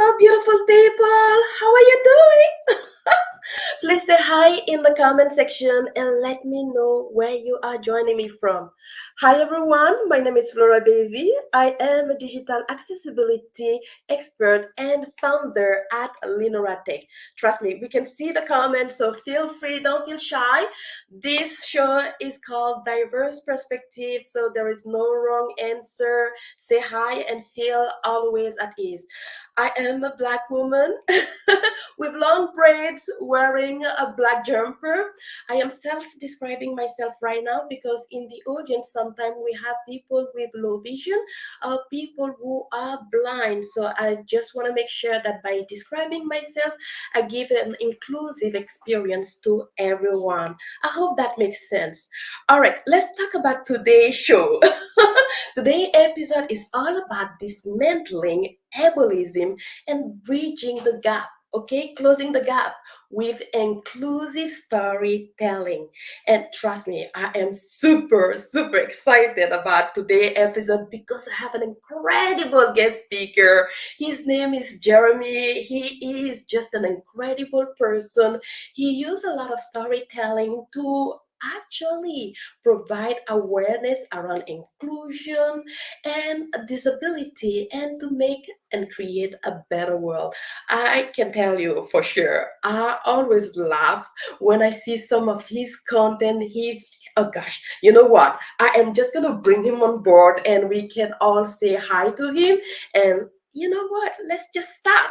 Hello, beautiful people. How are you doing? Please say hi in the comment section and let me know where you are joining me from. Hi, everyone. My name is Flora Basie. I am a digital accessibility expert and founder at Linoratech. Trust me, we can see the comments, so feel free, don't feel shy. This show is called Diverse Perspective, so there is no wrong answer. Say hi and feel always at ease. I am a black woman with long braids wearing a black jumper. I am self-describing myself right now because in the audience sometimes we have people with low vision or people who are blind. So I just want to make sure that by describing myself, I give an inclusive experience to everyone. I hope that makes sense. All right, let's talk about today's show. Today's episode is all about dismantling ableism and bridging the gap. Okay, closing the gap with inclusive storytelling. And trust me, I am super excited about today's episode because I have an incredible guest speaker. His name is Jeremy. He is just an incredible person. He uses a lot of storytelling to actually provide awareness around inclusion and disability and to make and create a better world. I can tell you for sure, I always laugh when I see some of his content. Oh gosh, you know what? I am just gonna bring him on board and we can all say hi to him. And you know what? Let's just start.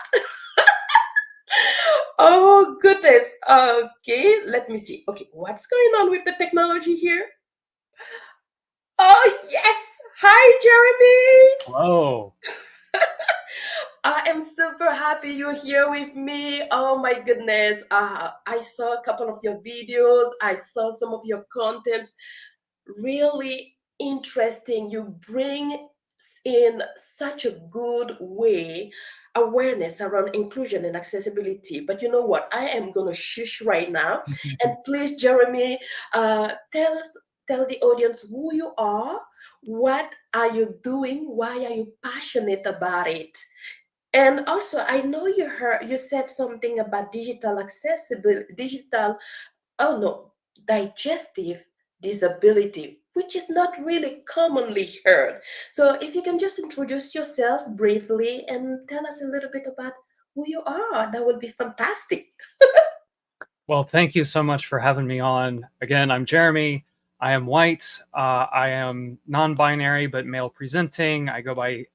Oh goodness. Okay, let me see. Okay, what's going on with the technology here? Oh yes. Hi, Jeremy. Hello. I am super happy you're here with me. Oh my goodness. I saw a couple of your videos. I saw some of your contents. Really interesting. You bring in such a good way awareness around inclusion and accessibility. But you know what? I am going to shush right now. And please, Jeremy, tell the audience who you are. What are you doing? Why are you passionate about it? And also, I know you said something about digital accessibility, oh no, digestive disability, which is not really commonly heard. So if you can just introduce yourself briefly and tell us a little bit about who you are, that would be fantastic. Well, thank you so much for having me on. Again, I'm Jeremy. I am white. I am non-binary but male presenting. I go by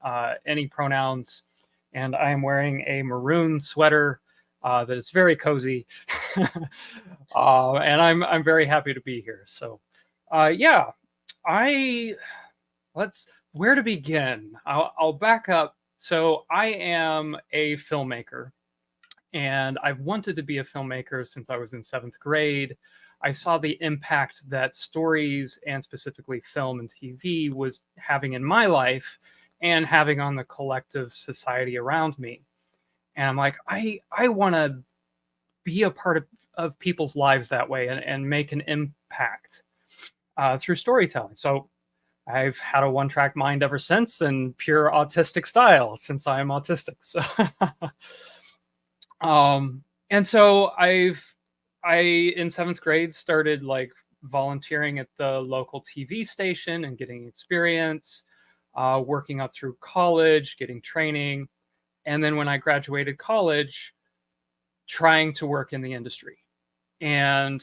any pronouns, and I am wearing a maroon sweater that is very cozy, and I'm very happy to be here. So, yeah, I let's where to begin. I'll back up. So, I am a filmmaker. And I've wanted to be a filmmaker since I was in seventh grade. I saw the impact that stories and specifically film and TV was having in my life and having on the collective society around me. And I'm like, I want to be a part of people's lives that way and make an impact through storytelling. So I've had a one-track mind ever since and pure autistic style since I am autistic. So and so I in seventh grade started like volunteering at the local TV station and getting experience, working up through college, getting training, and then when I graduated college, trying to work in the industry. And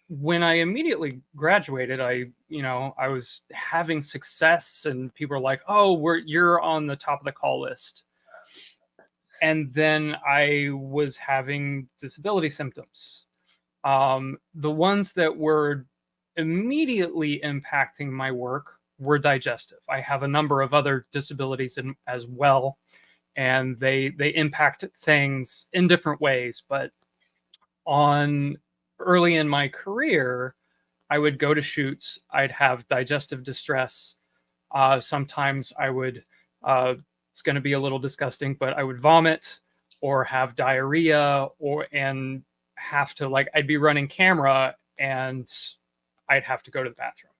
when I immediately graduated, I was having success, and people were like, "Oh, you're on the top of the call list." And then I was having disability symptoms. The ones that were immediately impacting my work were digestive. I have a number of other disabilities as well, and they impact things in different ways. But on early in my career, I would go to shoots. I'd have digestive distress. Sometimes I would. It's going to be a little disgusting, but I would vomit or have diarrhea and have to I'd be running camera and I'd have to go to the bathroom.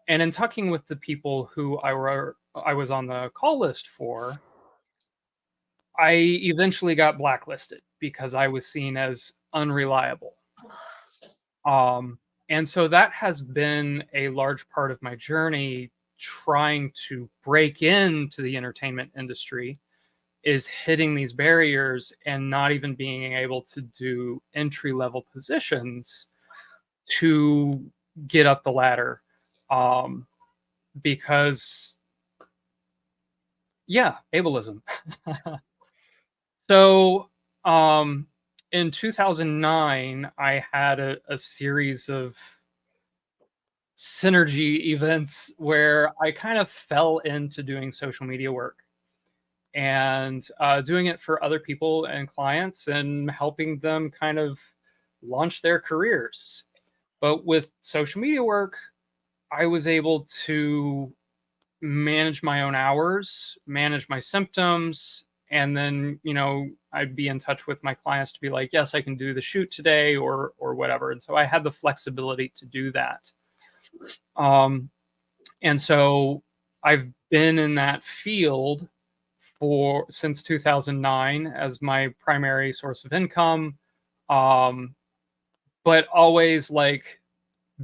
And in talking with the people who I was on the call list for, I eventually got blacklisted because I was seen as unreliable. And so that has been a large part of my journey trying to break into the entertainment industry, is hitting these barriers and not even being able to do entry level positions to get up the ladder. Because, yeah, ableism. So, in 2009, I had a series of synergy events where I kind of fell into doing social media work and doing it for other people and clients and helping them kind of launch their careers. But with social media work, I was able to manage my own hours, manage my symptoms, and then, I'd be in touch with my clients to be like, yes, I can do the shoot today or whatever. And so I had the flexibility to do that. And so I've been in that field since 2009 as my primary source of income. But always like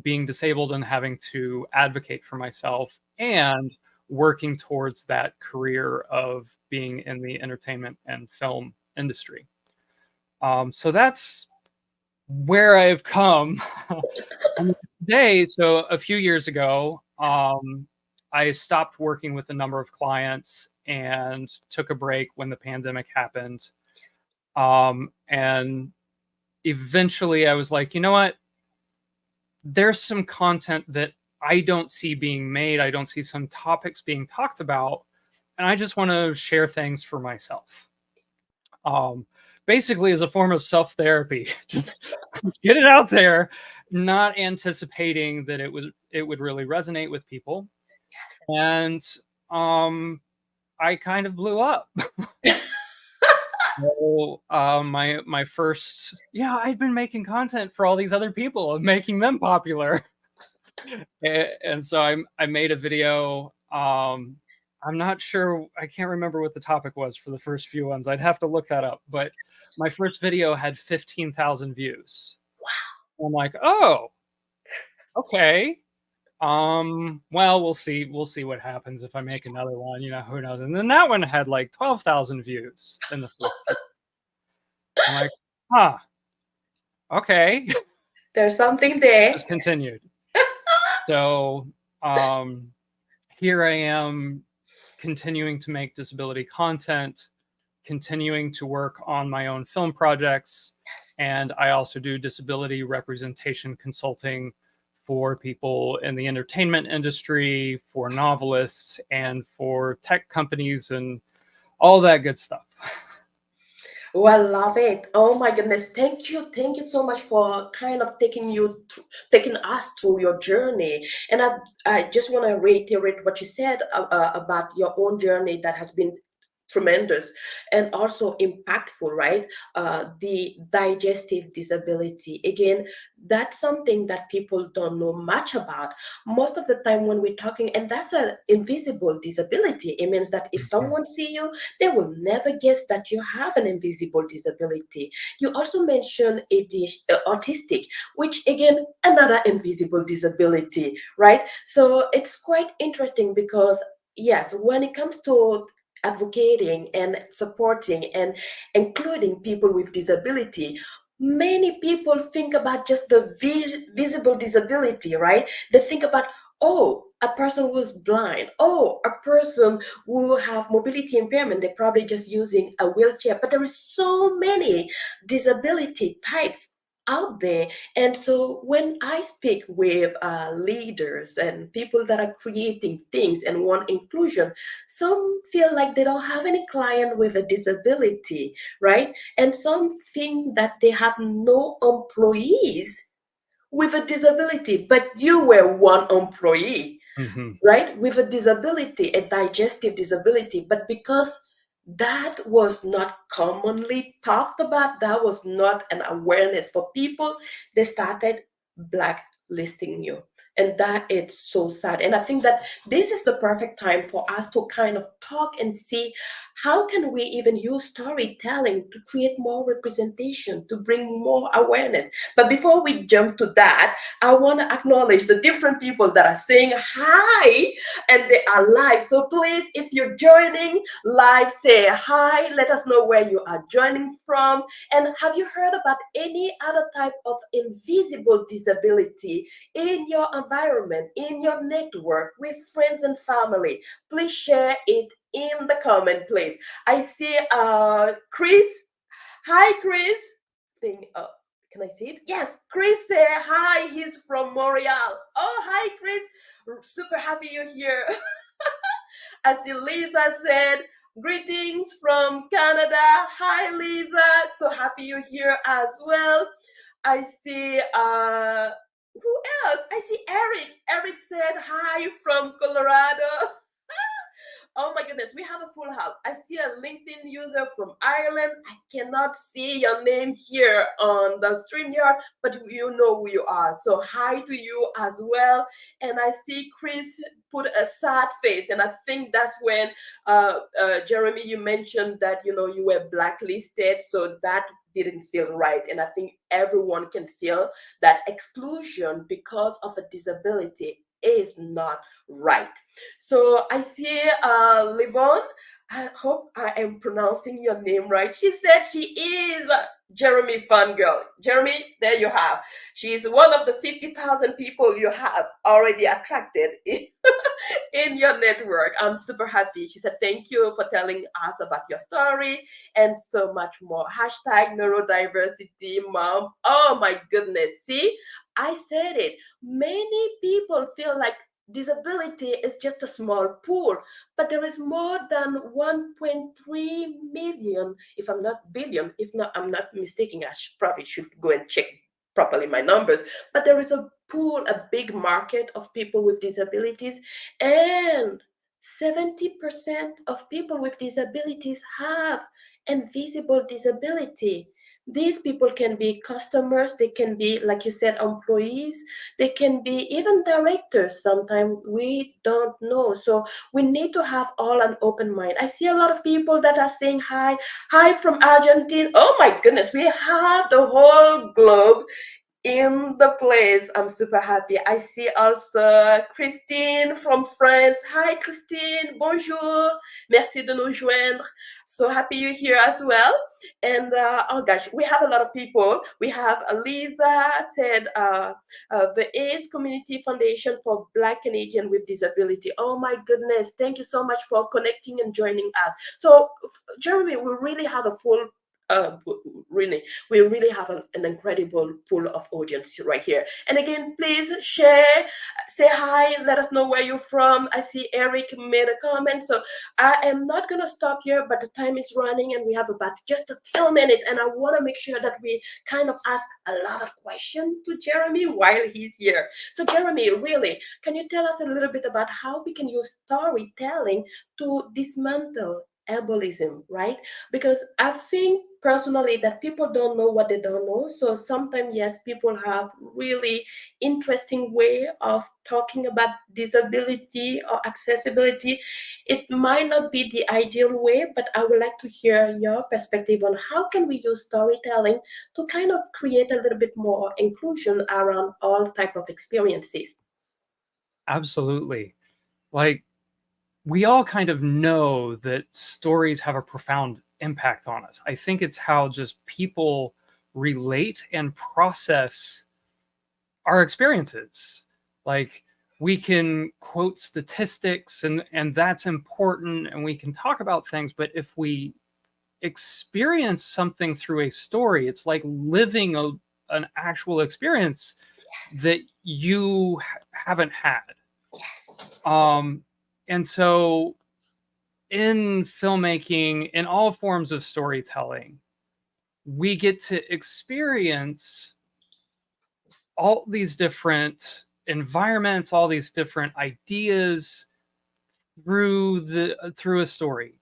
being disabled and having to advocate for myself and working towards that career of being in the entertainment and film industry. So that's where I've come. Today, so a few years ago, I stopped working with a number of clients and took a break when the pandemic happened. And eventually I was like, you know what? There's some content that I don't see being made. I don't see some topics being talked about. And I just want to share things for myself. Basically, as a form of self therapy, just get it out there, not anticipating that it would really resonate with people. And I kind of blew up. So, my first, yeah, I'd been making content for all these other people and making them popular. And so I made a video. I'm not sure, I can't remember what the topic was for the first few ones. I'd have to look that up. But my first video had 15,000 views. Wow. I'm like, oh, okay. Well, we'll see. We'll see what happens if I make another one. Who knows? And then that one had like 12,000 views in the first. I'm like, huh. Okay. There's something there. Just continued. So here I am continuing to make disability content, continuing to work on my own film projects. Yes. And I also do disability representation consulting for people in the entertainment industry, for novelists, and for tech companies and all that good stuff. Well, love it. Oh my goodness. Thank you. Thank you so much for kind of taking us through your journey. And I just want to reiterate what you said about your own journey that has been tremendous and also impactful, right? The digestive disability. Again, that's something that people don't know much about. Most of the time when we're talking, and that's an invisible disability. It means that if someone see you, they will never guess that you have an invisible disability. You also mentioned autistic, which again, another invisible disability, right? So it's quite interesting because yes, when it comes to advocating and supporting and including people with disability, many people think about just the visible disability, right? They think about, oh, a person who's blind, oh, a person who have mobility impairment, they're probably just using a wheelchair. But there is so many disability types out there. And so when I speak with leaders and people that are creating things and want inclusion, some feel like they don't have any client with a disability, right? And some think that they have no employees with a disability, but you were one employee, right? With a disability, a digestive disability. But because that was not commonly talked about, that was not an awareness for people, they started blacklisting you. And that is so sad. And I think that this is the perfect time for us to kind of talk and see how can we even use storytelling to create more representation, to bring more awareness. But before we jump to that, I want to acknowledge the different people that are saying hi and they are live. So please, if you're joining live, say hi. Let us know where you are joining from. And have you heard about any other type of invisible disability in your environment, in your network, with friends and family? Please share it in the comment, please. I see Chris. Hi, Chris. Thing, can I see it? Yes, Chris said hi. He's from Montreal. Oh, hi, Chris. Super happy you're here. I see Lisa said, greetings from Canada. Hi, Lisa. So happy you're here as well. I see, who else? I see Eric. Eric said hi from Colorado. Oh my goodness, we have a full house. I see a LinkedIn user from Ireland. I cannot see your name here on the StreamYard, but you know who you are. So hi to you as well. And I see Chris put a sad face, and I think that's when Jeremy, you mentioned that you were blacklisted, so that didn't feel right. And I think everyone can feel that exclusion because of a disability is not right. So I see Livon. I hope I am pronouncing your name right. She said she is a Jeremy fangirl. Jeremy, there you have. She is one of the 50,000 people you have already attracted in your network. I'm super happy. She said, thank you for telling us about your story and so much more. Hashtag neurodiversity mom. Oh my goodness. See, I said it. Many people feel like disability is just a small pool, but there is more than 1.3 million, if I'm not billion, if not, I'm not mistaken. I probably should go and check properly my numbers, but there is a pool, a big market of people with disabilities, and 70% of people with disabilities have invisible disability. These people can be customers, they can be, like you said, employees, they can be even directors. Sometimes we don't know. So we need to have all an open mind. I see a lot of people that are saying hi. Hi from Argentina. Oh my goodness, we have the whole globe in the place. I'm super happy. I see also Christine from France. Hi Christine, bonjour. Merci de nous joindre. So happy you're here as well. And oh gosh, we have a lot of people. We have Lisa said the AIDS Community Foundation for Black Canadian with Disability. Oh my goodness, thank you so much for connecting and joining us. So Jeremy, we really have a full uh, really, we really have an incredible pool of audience right here. And again, please share, say hi, let us know where you're from. I see Eric made a comment, so I am not gonna stop here, but the time is running and we have about just a few minutes, and I want to make sure that we kind of ask a lot of questions to Jeremy while he's here. So Jeremy, really, can you tell us a little bit about how we can use storytelling to dismantle ableism, right? Because I think personally that people don't know what they don't know. So sometimes, yes, people have really interesting way of talking about disability or accessibility. It might not be the ideal way, but I would like to hear your perspective on how can we use storytelling to kind of create a little bit more inclusion around all type of experiences. Absolutely. Like, we all kind of know that stories have a profound impact on us. I think it's how just people relate and process our experiences. Like, we can quote statistics and that's important, and we can talk about things, but if we experience something through a story, it's like living an actual experience that you haven't had. Yes. And so in filmmaking, in all forms of storytelling, we get to experience all these different environments, all these different ideas through a story,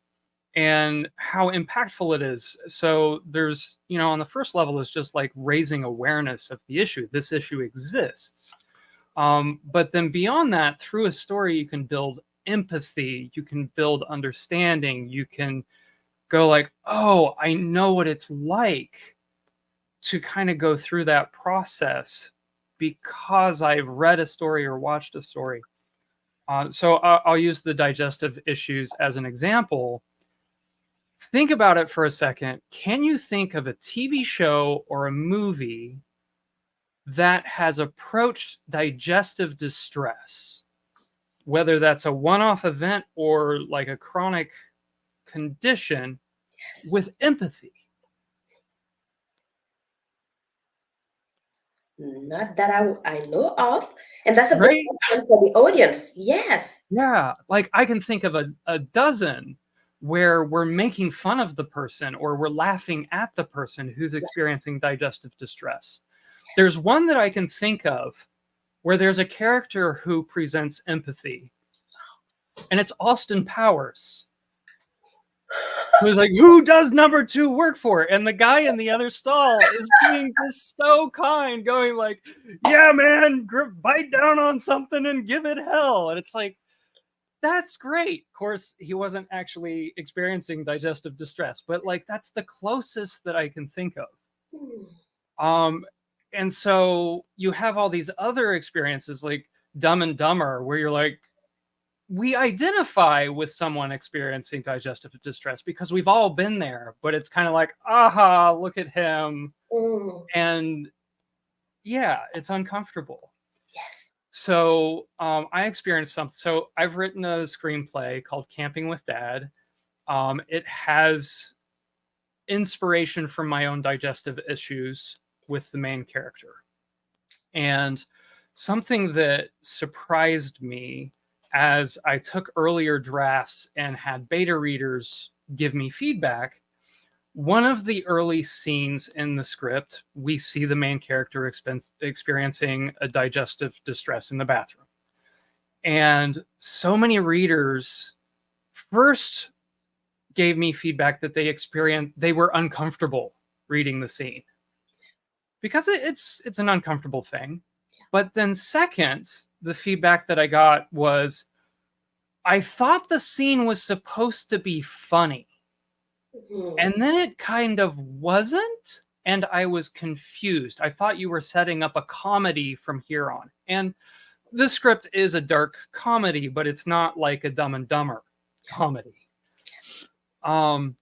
and how impactful it is. So there's, on the first level is just like raising awareness of the issue. This issue exists. But then beyond that, through a story, you can build empathy, you can build understanding, you can go like, oh, I know what it's like to kind of go through that process because I've read a story or watched a story. So I'll use the digestive issues as an example. Think about it for a second. Can you think of a TV show or a movie that has approached digestive distress, whether that's a one-off event or like a chronic condition, with empathy? Not that I know of. And that's a good Right? question for the audience. Yes. Yeah. Like I can think of a dozen where we're making fun of the person or we're laughing at the person who's experiencing digestive distress. There's one that I can think of where there's a character who presents empathy, and it's Austin Powers, who's like, who does number two work for? And the guy in the other stall is being just so kind, going like, yeah, man, bite down on something and give it hell. And it's like, that's great. Of course, he wasn't actually experiencing digestive distress, but like that's the closest that I can think of. Um, and so you have all these other experiences like Dumb and Dumber, where you're like, we identify with someone experiencing digestive distress because we've all been there, but it's kind of like, aha, look at him. And yeah, it's uncomfortable. Yes. So I experienced something. So I've written a screenplay called Camping with Dad. It has inspiration from my own digestive issues with the main character. And something that surprised me as I took earlier drafts and had beta readers give me feedback, one of the early scenes in the script, we see the main character experiencing a digestive distress in the bathroom. And so many readers first gave me feedback that they were uncomfortable reading the scene because it's an uncomfortable thing. But then second, the feedback that I got was, I thought the scene was supposed to be funny. And then it kind of wasn't, and I was confused. I thought you were setting up a comedy from here on. And the script is a dark comedy, but it's not like a Dumb and Dumber comedy. And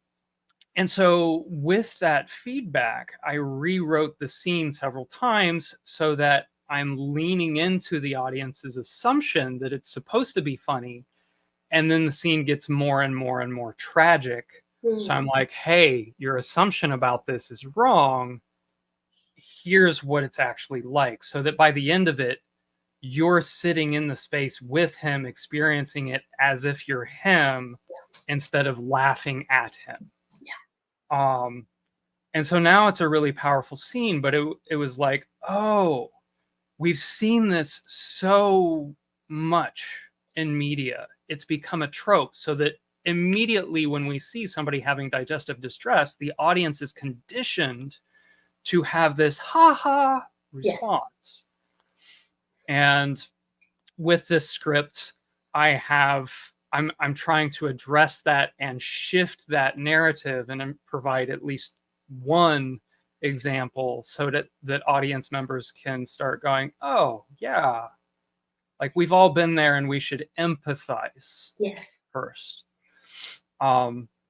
so with that feedback, I rewrote the scene several times so that I'm leaning into the audience's assumption that it's supposed to be funny. And then the scene gets more and more and more tragic. So I'm like, hey, your assumption about this is wrong. Here's what it's actually like. So that by the end of it, you're sitting in the space with him, experiencing it as if you're him instead of laughing at him. And so now it's a really powerful scene, but it was like, oh, we've seen this so much in media. It's become a trope, so that immediately when we see somebody having digestive distress, the audience is conditioned to have this ha-ha response. Yes. And with this script, I'm trying to address that and shift that narrative and provide at least one example so that audience members can start going, oh yeah, like we've all been there and we should empathize first.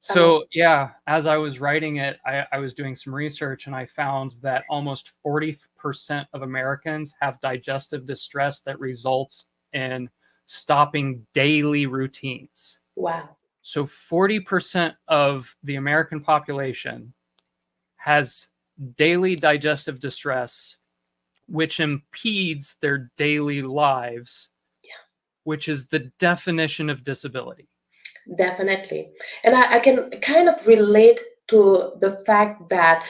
So yeah, as I was writing it, I was doing some research and I found that almost 40% of Americans have digestive distress that results in stopping daily routines. Wow. So 40% of the American population has daily digestive distress, which impedes their daily lives, which is the definition of disability. Definitely. And I can kind of relate to the fact that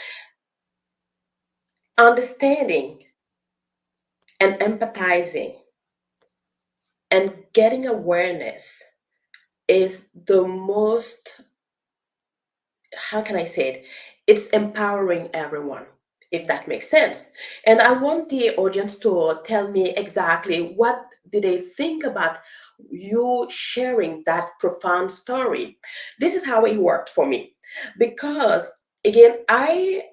understanding and empathizing and getting awareness is the most, how can I say it? It's empowering everyone. if that makes sense. And I want the audience to tell me exactly what did they think about you sharing that profound story. This is how it worked for me. Because again, I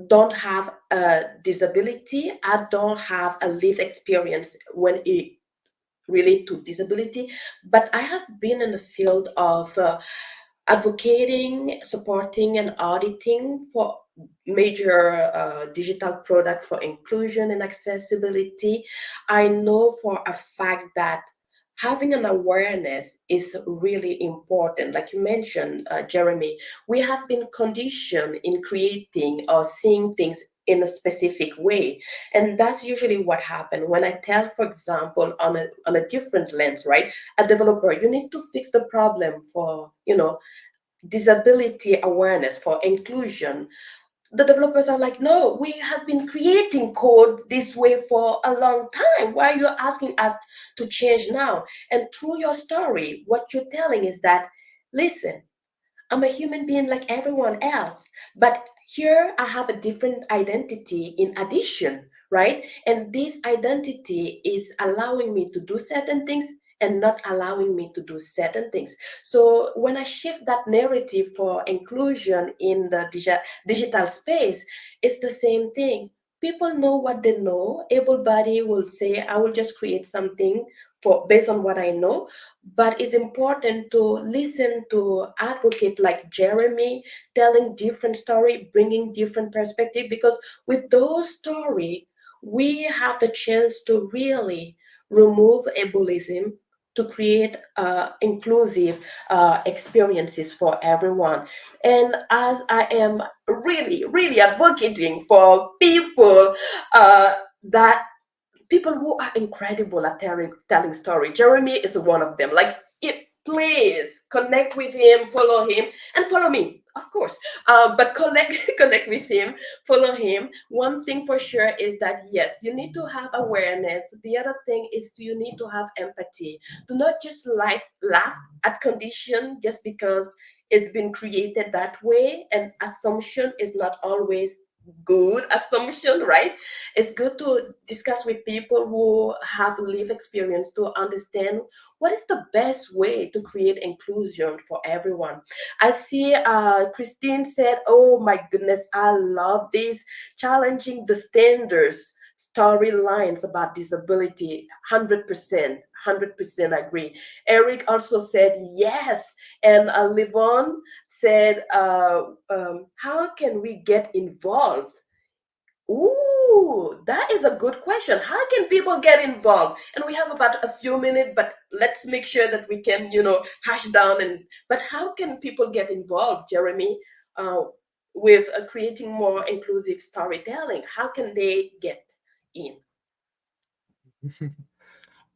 don't have a disability. I don't have a lived experience when it relate to disability, but I have been in the field of advocating, supporting, and auditing for major digital product for inclusion and accessibility. I know for a fact that having an awareness is really important. Like you mentioned, Jeremy, we have been conditioned in creating or seeing things in a specific way, and that's usually what happens when I tell, for example, on a different lens, right? A developer, you need to fix the problem for, disability awareness, for inclusion. The developers are like, no, we have been creating code this way for a long time. Why are you asking us to change now? And through your story, what you're telling is that, listen, I'm a human being like everyone else, but here I have a different identity in addition, right? And this identity is allowing me to do certain things and not allowing me to do certain things. So when I shift that narrative for inclusion in the digital space, it's the same thing. People know what they know. Able body will say, I will just create something for based on what I know, but it's important to listen to advocate like Jeremy telling different story, bringing different perspective, because with those story we have the chance to really remove ableism, to create inclusive experiences for everyone. And as I am really advocating for people that people who are incredible at telling story. Jeremy is one of them. Like, it, please connect with him, follow him, and follow me, of course. But connect connect with him, follow him. One thing for sure is that yes, you need to have awareness. The other thing is you need to have empathy. Do not just laugh at condition just because it's been created that way. And assumption is not always good assumption, right? It's good to discuss with people who have lived experience to understand what is the best way to create inclusion for everyone. I see Christine said, oh my goodness, I love this, challenging the standards storylines about disability. 100% agree. Eric also said yes. And Livon said, how can we get involved? Ooh, that is a good question. How can people get involved? And we have about a few minutes, but let's make sure that we can, hash down. And but how can people get involved, Jeremy, uh, with creating more inclusive storytelling? How can they get in?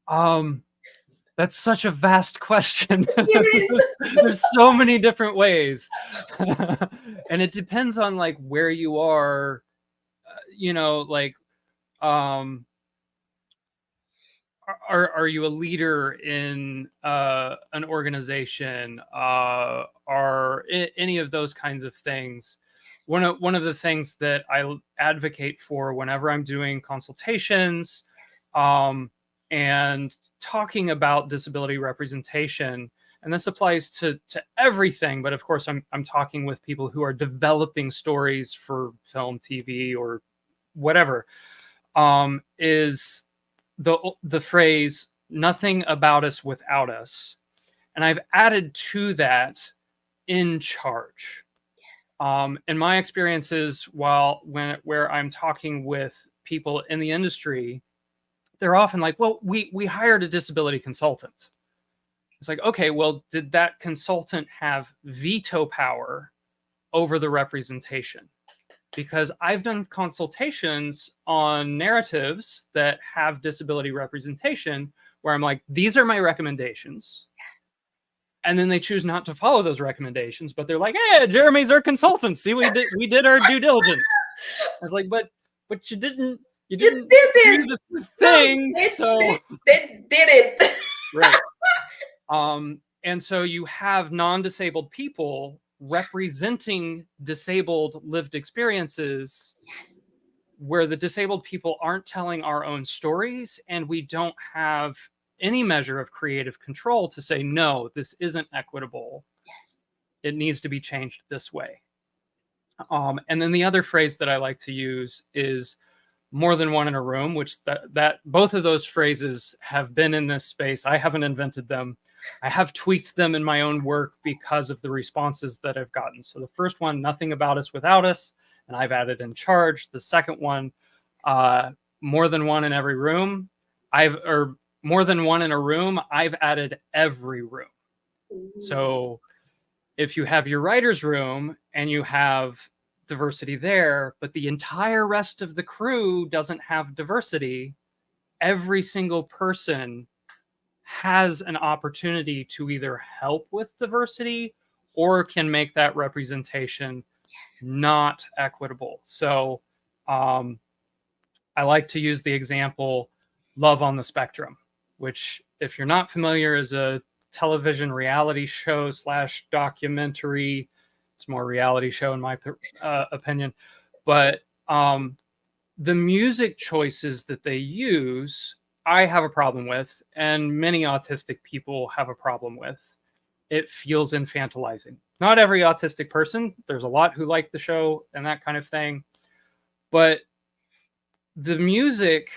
Um, that's such a vast question. It There's so many different ways. And it depends on like where you are, like um are you a leader in an organization, are any of those kinds of things. One of the things that I advocate for whenever I'm doing consultations, um, and talking about disability representation, and this applies to everything, but of course I'm talking with people who are developing stories for film, TV, or whatever, is the phrase "nothing about us without us," and I've added to that "in charge." In my experiences, where I'm talking with people in the industry, they're often like, "Well, we hired a disability consultant." It's like, okay, well, did that consultant have veto power over the representation? Because I've done consultations on narratives that have disability representation where I'm like, these are my recommendations. And then they choose not to follow those recommendations, but they're like, hey, Jeremy's our consultant. See, we did our due diligence. I was like, but you didn't You do didn't. the No, thing. So they didn't. right. And so you have non-disabled people representing disabled lived experiences, where the disabled people aren't telling our own stories, and we don't have any measure of creative control to say, no, this isn't equitable. Yes. It needs to be changed this way. And then the other phrase that I like to use is more than one in a room, which that both of those phrases have been in this space. I haven't invented them. I have tweaked them in my own work because of the responses that I've gotten. So the first one, nothing about us without us, and I've added in charge. The second one, more than one in every room. Or more than one in a room, I've added every room. Ooh. So if you have your writer's room and you have diversity there, but the entire rest of the crew doesn't have diversity, every single person has an opportunity to either help with diversity or can make that representation not equitable. So I like to use the example Love on the Spectrum, which, if you're not familiar, is a television reality show / documentary. It's more reality show in my opinion, but the music choices that they use, I have a problem with, and many autistic people have a problem with. It feels infantilizing. Not every autistic person. There's a lot who like the show and that kind of thing, but the music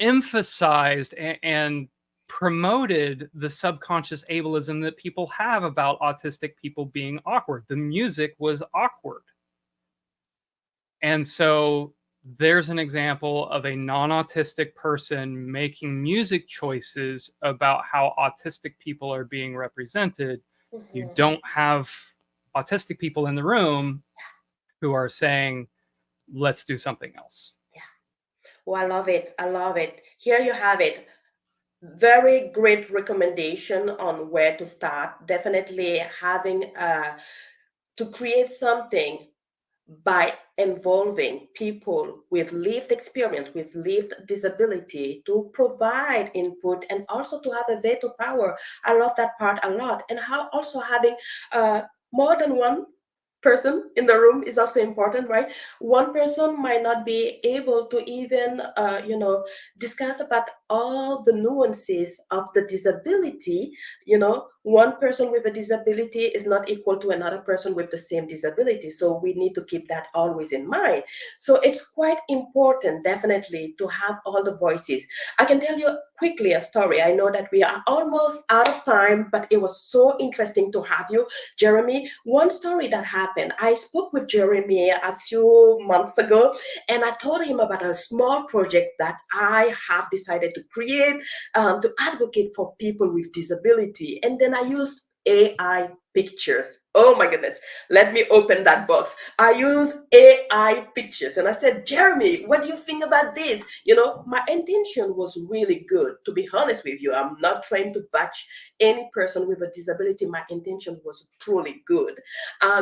emphasized and promoted the subconscious ableism that people have about autistic people being awkward. The music was awkward. And so there's an example of a non-autistic person making music choices about how autistic people are being represented. You don't have autistic people in the room who are saying, let's do something else. Oh, I love it. I love it. Here you have it. Very great recommendation on where to start. Definitely having to create something by involving people with lived experience, with lived disability, to provide input and also to have a veto power. I love that part a lot. And how also having more than one person in the room is also important, right? One person might not be able to even discuss about all the nuances of the disability. One person with a disability is not equal to another person with the same disability, so we need to keep that always in mind. So it's quite important, definitely, to have all the voices. I can tell you quickly a story. I know that we are almost out of time, but it was so interesting to have you, Jeremy. One story that happened, I spoke with Jeremy a few months ago, and I told him about a small project that I have decided to create to advocate for people with disability. And then I use AI pictures. Oh my goodness. Let me open that box. I use AI pictures. And I said, Jeremy, what do you think about this? My intention was really good. To be honest with you, I'm not trying to bash any person with a disability. My intention was truly good.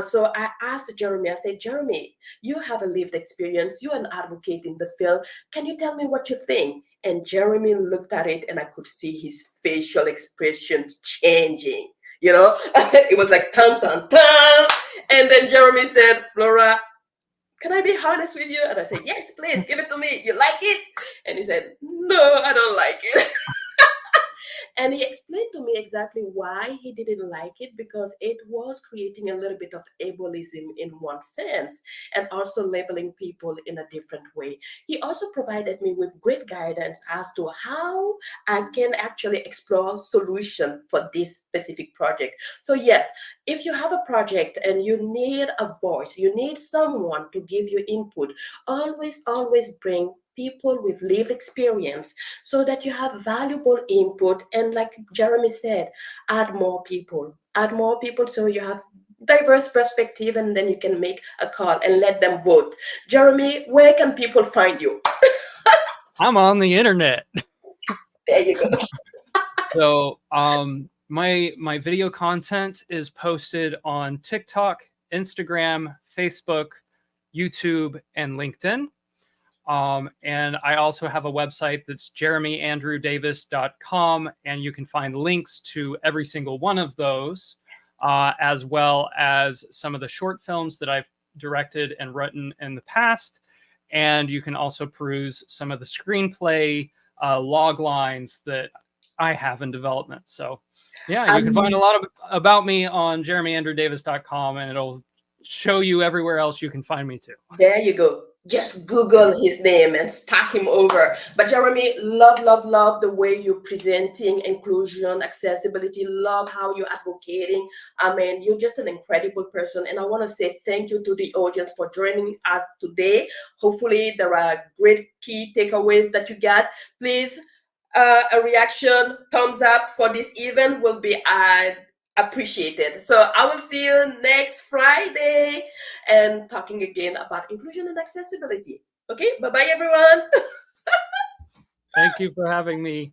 So I asked Jeremy, I said, Jeremy, you have a lived experience. You're an advocate in the field. Can you tell me what you think? And Jeremy looked at it and I could see his facial expressions changing. It was like tan tan tan. And then Jeremy said, Flora, can I be honest with you? And I said, yes, please, give it to me. You like it? And he said, no, I don't like it. And he explained to me exactly why he didn't like it, because it was creating a little bit of ableism in one sense, and also labeling people in a different way. He also provided me with great guidance as to how I can actually explore solution for this specific project. So yes, if you have a project and you need a voice, you need someone to give you input, always bring people with lived experience so that you have valuable input. And like Jeremy said, add more people so you have diverse perspective, and then you can make a call and let them vote. Jeremy, where can people find you? I'm on the internet. There you go. So my video content is posted on TikTok, Instagram, Facebook, YouTube, and LinkedIn. And I also have a website that's jeremyandrewdavis.com, and you can find links to every single one of those, as well as some of the short films that I've directed and written in the past. And you can also peruse some of the screenplay log lines that I have in development. So yeah, you can find a lot about me on jeremyandrewdavis.com, and it'll show you everywhere else you can find me too. There you go. Just Google his name and start him over. But Jeremy, love the way you're presenting inclusion, accessibility. Love how you're advocating. I mean, you're just an incredible person. And I want to say thank you to the audience for joining us today. Hopefully, there are great key takeaways that you got. Please, a reaction, thumbs up for this event will be appreciated. So I will see you next Friday and talking again about inclusion and accessibility. Okay, bye-bye everyone. Thank you for having me.